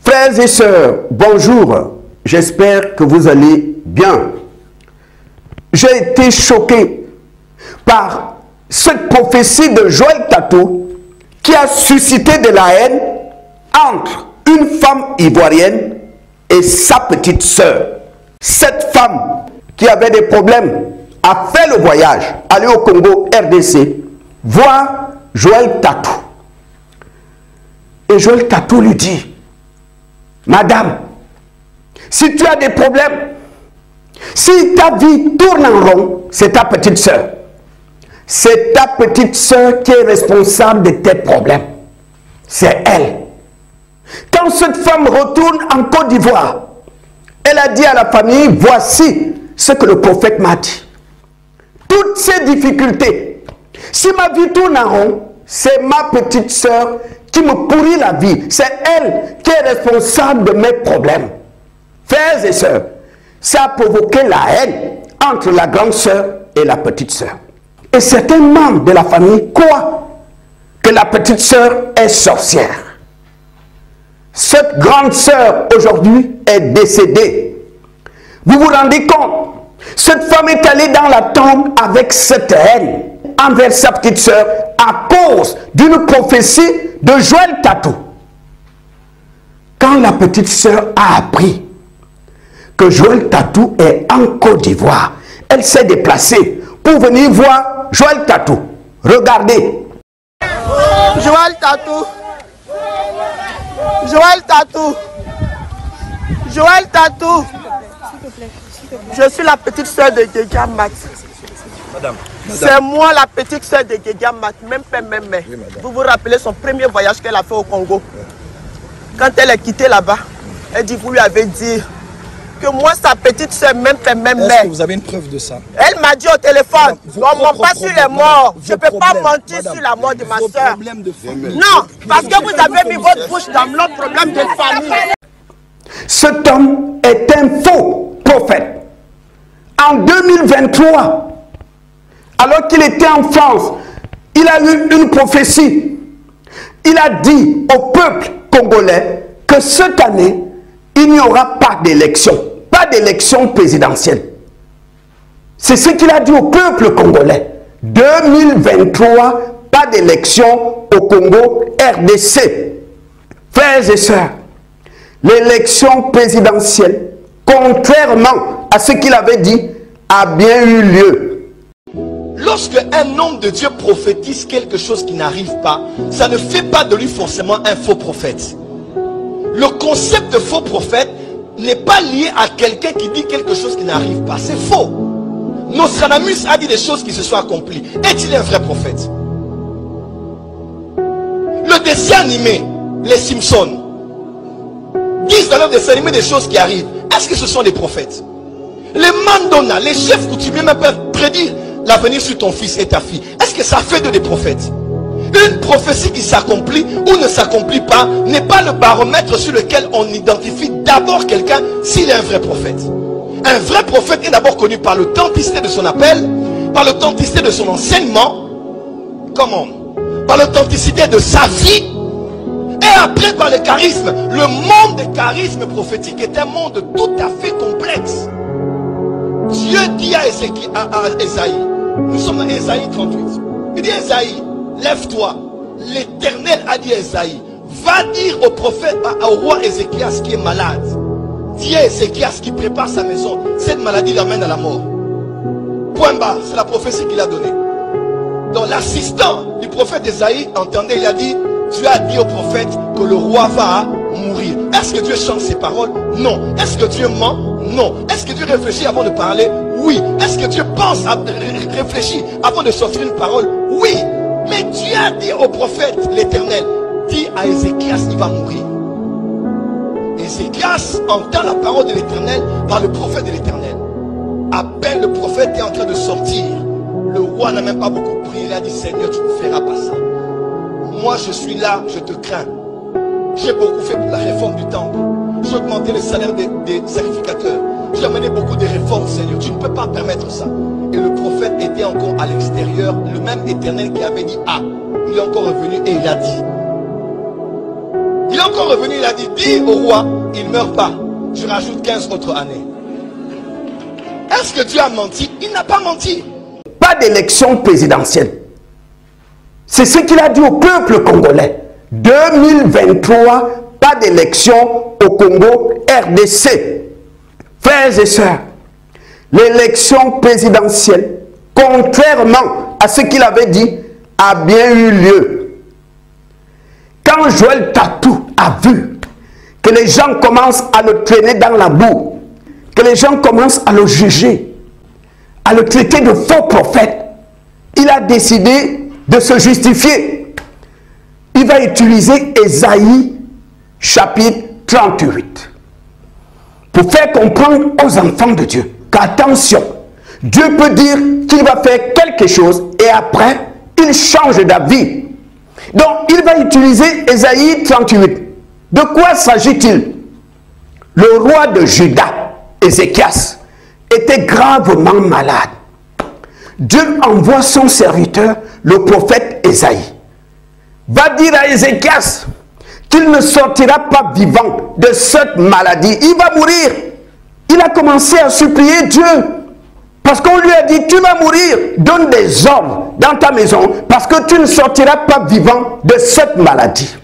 Frères et sœurs, bonjour. J'espère que vous allez bien. J'ai été choqué par cette prophétie de Joël Tatou qui a suscité de la haine entre une femme ivoirienne et sa petite sœur. Cette femme qui avait des problèmes a fait le voyage, aller au Congo RDC, voir Joël Tatou. Et Joël Tatou lui dit: Madame, si tu as des problèmes, si ta vie tourne en rond, c'est ta petite sœur. C'est ta petite sœur qui est responsable de tes problèmes. C'est elle. Quand cette femme retourne en Côte d'Ivoire, elle a dit à la famille: voici ce que le prophète m'a dit. Toutes ces difficultés, si ma vie tourne en rond, c'est ma petite sœur qui me pourrit la vie. C'est elle qui est responsable de mes problèmes. Frères et sœurs, ça a provoqué la haine entre la grande sœur et la petite sœur. Et certains membres de la famille croient que la petite sœur est sorcière. Cette grande sœur aujourd'hui est décédée. Vous vous rendez compte? Cette femme est allée dans la tombe avec cette haine envers sa petite sœur à cause d'une prophétie de Joël Tatou. Quand la petite sœur a appris que Joël Tatou est en Côte d'Ivoire, elle s'est déplacée pour venir voir Joël Tatou. Regardez. Joël Tatou. Joël Tatou. Joël Tatou. Je suis la petite soeur de Guédia Mat. Madame. C'est moi la petite soeur de Guédia Mat, même père, même mère. Oui, vous vous rappelez son premier voyage qu'elle a fait au Congo. Quand elle est quittée là-bas, elle dit, vous lui avez dit que moi, sa petite soeur, même père, même mère. Est-ce que vous avez une preuve de ça? Elle m'a dit au téléphone, on ne ment pas sur les morts. Je ne peux pas mentir sur la mort de ma soeur. Non, parce que vous avez mis votre bouche dans notre problème de famille. Cet homme est un faux prophète. En 2023, alors qu'il était en France, il a eu une prophétie. Il a dit au peuple congolais que cette année, il n'y aura pas d'élection, pas d'élection présidentielle. C'est ce qu'il a dit au peuple congolais. 2023, pas d'élection au Congo RDC. Frères et sœurs, l'élection présidentielle, contrairement à ce qu'il avait dit, a bien eu lieu. Lorsque un homme de Dieu prophétise quelque chose qui n'arrive pas, ça ne fait pas de lui forcément un faux prophète. Le concept de faux prophète n'est pas lié à quelqu'un qui dit quelque chose qui n'arrive pas. C'est faux. Nostradamus a dit des choses qui se sont accomplies. Est-il un vrai prophète? Le dessin animé, les Simpsons, disent dans leur dessin animé des choses qui arrivent. Est-ce que ce sont des prophètes? Les mandona, les chefs coutumiers même peuvent prédire l'avenir sur ton fils et ta fille. Est-ce que ça fait de des prophètes? Une prophétie qui s'accomplit ou ne s'accomplit pas n'est pas le baromètre sur lequel on identifie d'abord quelqu'un s'il est un vrai prophète. Un vrai prophète est d'abord connu par l'authenticité de son appel, par l'authenticité de son enseignement, comment? Par l'authenticité de sa vie, et après par le charisme. Le monde des charismes prophétiques est un monde tout à fait complexe. Dieu dit à Ésaïe, nous sommes dans Ésaïe 38, il dit: Ésaïe, lève-toi. L'Éternel a dit à Ésaïe: va dire au prophète, au roi Ézéchias qui est malade, dis à Ézéchias qui prépare sa maison, cette maladie l'amène à la mort. Point barre, c'est la prophétie qu'il a donnée. Donc l'assistant du prophète Ésaïe entendait, il a dit: Dieu a dit au prophète que le roi va mourir. Est-ce que Dieu chante ses paroles? Non. Est-ce que Dieu ment? Non. Est-ce que Dieu réfléchit avant de parler? Oui. Est-ce que Dieu pense à réfléchir avant de sortir une parole? Oui. Mais Dieu a dit au prophète, l'Éternel, dit à Ézéchias, il va mourir. Ézéchias entend la parole de l'Éternel par le prophète de l'Éternel. À peine le prophète est en train de sortir, le roi n'a même pas beaucoup prié. Il a dit: Seigneur, tu ne feras pas ça. Moi je suis là, je te crains. J'ai beaucoup fait pour la réforme du temple. J'ai augmenté le salaire des sacrificateurs. J'ai amené beaucoup de réformes, Seigneur. Tu ne peux pas permettre ça. Et le prophète était encore à l'extérieur. Le même Éternel qui avait dit A, il est encore revenu et il a dit: Il est encore revenu, il a dit, dis au roi, il ne meurt pas. Je rajoute 15 autres années. Est-ce que Dieu a menti? Il n'a pas menti. Pas d'élection présidentielle. C'est ce qu'il a dit au peuple congolais. 2023, pas d'élection au Congo RDC. Frères et sœurs, l'élection présidentielle, contrairement à ce qu'il avait dit, a bien eu lieu. Quand Joël Tatou a vu que les gens commencent à le traîner dans la boue, que les gens commencent à le juger, à le traiter de faux prophète, il a décidé de se justifier. Il va utiliser Ésaïe chapitre 38 pour faire comprendre aux enfants de Dieu qu'attention, Dieu peut dire qu'il va faire quelque chose et après, il change d'avis. Donc, il va utiliser Ésaïe 38. De quoi s'agit-il? Le roi de Juda, Ézéchias, était gravement malade. Dieu envoie son serviteur, le prophète Ésaïe. Va dire à Ézéchias qu'il ne sortira pas vivant de cette maladie. Il va mourir. Il a commencé à supplier Dieu. Parce qu'on lui a dit, tu vas mourir, donne des ordres dans ta maison, parce que tu ne sortiras pas vivant de cette maladie.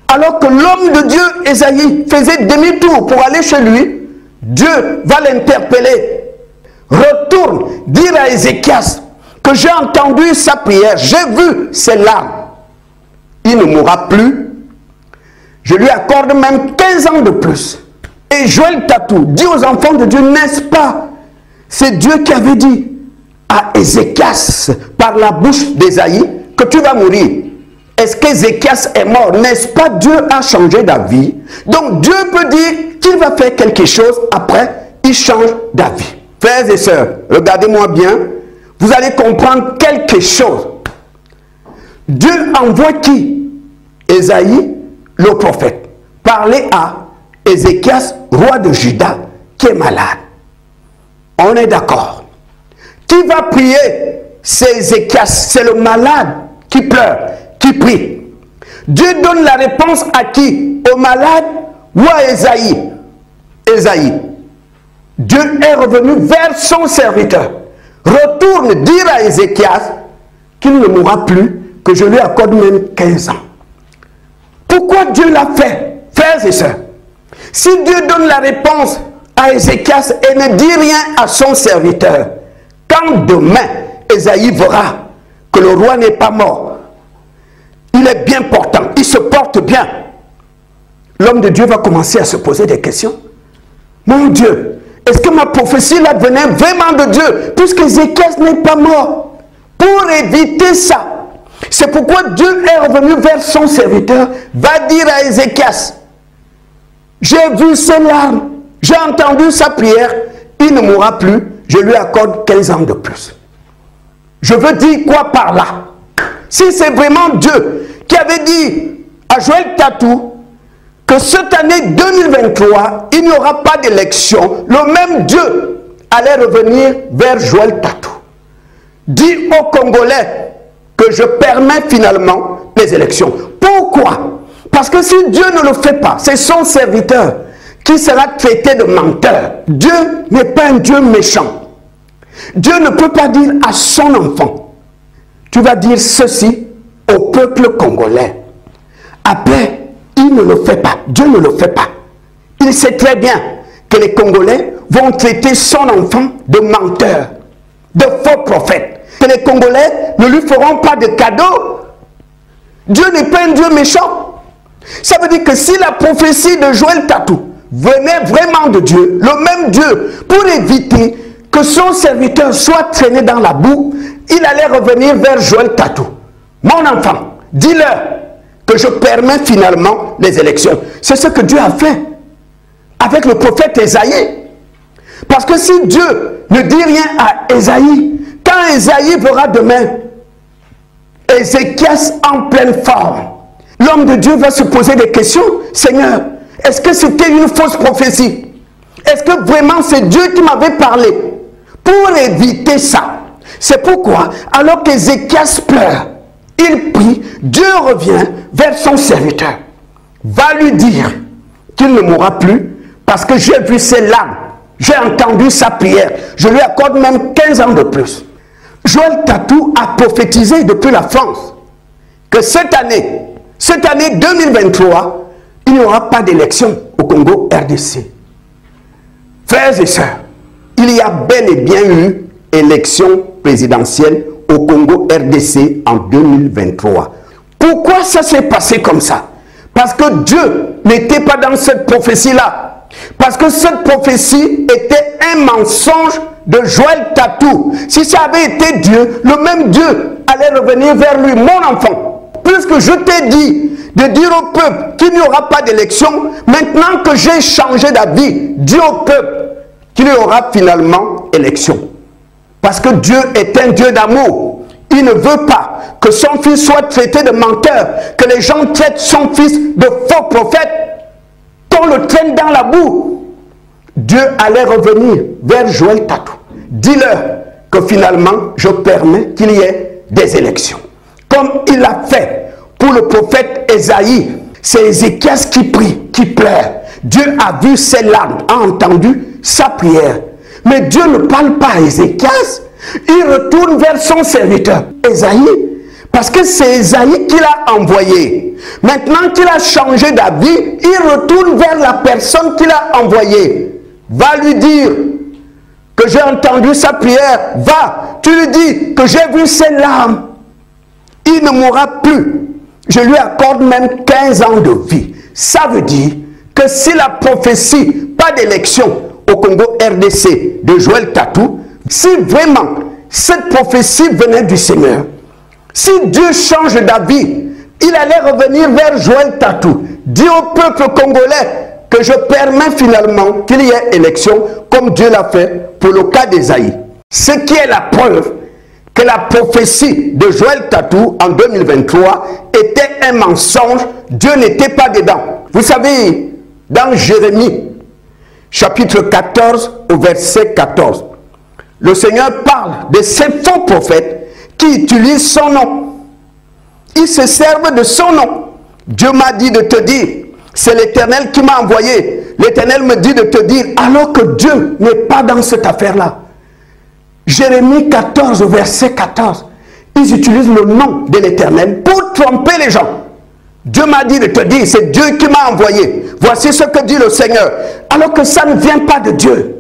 Alors que l'homme de Dieu, Ésaïe, faisait demi-tour pour aller chez lui, Dieu va l'interpeller. Retourne dire à Ézéchias que j'ai entendu sa prière, j'ai vu ses larmes. Il ne mourra plus. Je lui accorde même 15 ans de plus. Et Joël Tatou dit aux enfants de Dieu, n'est-ce pas? C'est Dieu qui avait dit à Ézéchias par la bouche d'Ésaïe que tu vas mourir. Est-ce qu'Ézéchias est mort? N'est-ce pas? Dieu a changé d'avis. Donc Dieu peut dire qu'il va faire quelque chose, après il change d'avis. Frères et sœurs, regardez-moi bien, vous allez comprendre quelque chose. Dieu envoie qui? Ésaïe, le prophète, parler à Ézéchias, roi de Juda, qui est malade. On est d'accord. Qui va prier? C'est Ézéchias, c'est le malade qui pleure, qui prie. Dieu donne la réponse à qui? Au malade ou à Ésaïe? Ésaïe. Dieu est revenu vers son serviteur. Retourne dire à Ézéchias qu'il ne mourra plus, que je lui accorde même 15 ans. Pourquoi Dieu l'a fait, frères et sœurs? Si Dieu donne la réponse à Ézéchias et ne dit rien à son serviteur, quand demain Ésaïe verra que le roi n'est pas mort, il est bien portant, il se porte bien, l'homme de Dieu va commencer à se poser des questions. Mon Dieu, est-ce que ma prophétie là venait vraiment de Dieu, puisque Ézéchias n'est pas mort? Pour éviter ça, c'est pourquoi Dieu est revenu vers son serviteur, va dire à Ézéchias, j'ai vu ses larmes, j'ai entendu sa prière, il ne mourra plus, je lui accorde 15 ans de plus. Je veux dire quoi par là? Si c'est vraiment Dieu qui avait dit à Joël Tatou que cette année 2023, il n'y aura pas d'élection, le même Dieu allait revenir vers Joël Tatou. Dit aux Congolais que je permets finalement les élections. Pourquoi? Parce que si Dieu ne le fait pas, c'est son serviteur qui sera traité de menteur. Dieu n'est pas un Dieu méchant. Dieu ne peut pas dire à son enfant, tu vas dire ceci au peuple congolais. Après, il ne le fait pas. Dieu ne le fait pas. Il sait très bien que les Congolais vont traiter son enfant de menteur, de faux prophète. Que les Congolais ne lui feront pas de cadeaux. Dieu n'est pas un Dieu méchant. Ça veut dire que si la prophétie de Joël Tatou venait vraiment de Dieu, le même Dieu, pour éviter que son serviteur soit traîné dans la boue, il allait revenir vers Joël Tatou. Mon enfant, dis-leur que je permets finalement les élections. C'est ce que Dieu a fait avec le prophète Ésaïe. Parce que si Dieu ne dit rien à Ésaïe, quand Ésaïe verra demain Ézéchias en pleine forme, l'homme de Dieu va se poser des questions. Seigneur, est-ce que c'était une fausse prophétie? Est-ce que vraiment c'est Dieu qui m'avait parlé? Pour éviter ça, c'est pourquoi, alors qu'Ézéchias pleure, il prie, Dieu revient vers son serviteur. va lui dire qu'il ne mourra plus parce que j'ai vu ses larmes, j'ai entendu sa prière. Je lui accorde même 15 ans de plus. Joël Tatou a prophétisé depuis la France que cette année 2023, il n'y aura pas d'élection au Congo RDC. Frères et sœurs, il y a bel et bien eu élection présidentielle au Congo RDC en 2023. Pourquoi ça s'est passé comme ça? Parce que Dieu n'était pas dans cette prophétie-là. Parce que cette prophétie était un mensonge de Joël Tatou. Si ça avait été Dieu, le même Dieu allait revenir vers lui. Mon enfant, puisque je t'ai dit de dire au peuple qu'il n'y aura pas d'élection, maintenant que j'ai changé d'avis, dis au peuple qu'il y aura finalement élection. Parce que Dieu est un Dieu d'amour. Il ne veut pas que son fils soit traité de menteur, que les gens traitent son fils de faux prophète, qu'on le traîne dans la boue. Dieu allait revenir vers Joël Tatou. Dis-leur que finalement, je permets qu'il y ait des élections. Comme il l'a fait pour le prophète Ésaïe. C'est Ézéchias qui prie, qui pleure. Dieu a vu ses larmes, a entendu sa prière. Mais Dieu ne parle pas à Ézéchias. Il retourne vers son serviteur, Ésaïe. Parce que c'est Ésaïe qui l'a envoyé. Maintenant qu'il a changé d'avis, il retourne vers la personne qui l'a envoyé. Va lui dire que j'ai entendu sa prière. Va, tu lui dis que j'ai vu ses larmes. Il ne mourra plus. Je lui accorde même 15 ans de vie. Ça veut dire que si la prophétie, pas d'élection au Congo RDC de Joël Tatou, si vraiment cette prophétie venait du Seigneur, si Dieu change d'avis, il allait revenir vers Joël Tatou. Dis au peuple congolais que je permets finalement qu'il y ait élection comme Dieu l'a fait pour le cas d'Ésaïe. Ce qui est la preuve que la prophétie de Joël Tatou en 2023 était un mensonge. Dieu n'était pas dedans. Vous savez, dans Jérémie, chapitre 14 au verset 14, le Seigneur parle de ces faux prophètes qui utilisent son nom. Ils se servent de son nom. Dieu m'a dit de te dire, c'est l'Éternel qui m'a envoyé. L'Éternel me dit de te dire, alors que Dieu n'est pas dans cette affaire-là. Jérémie 14, verset 14. Ils utilisent le nom de l'Éternel pour tromper les gens. Dieu m'a dit de te dire, c'est Dieu qui m'a envoyé. Voici ce que dit le Seigneur. Alors que ça ne vient pas de Dieu.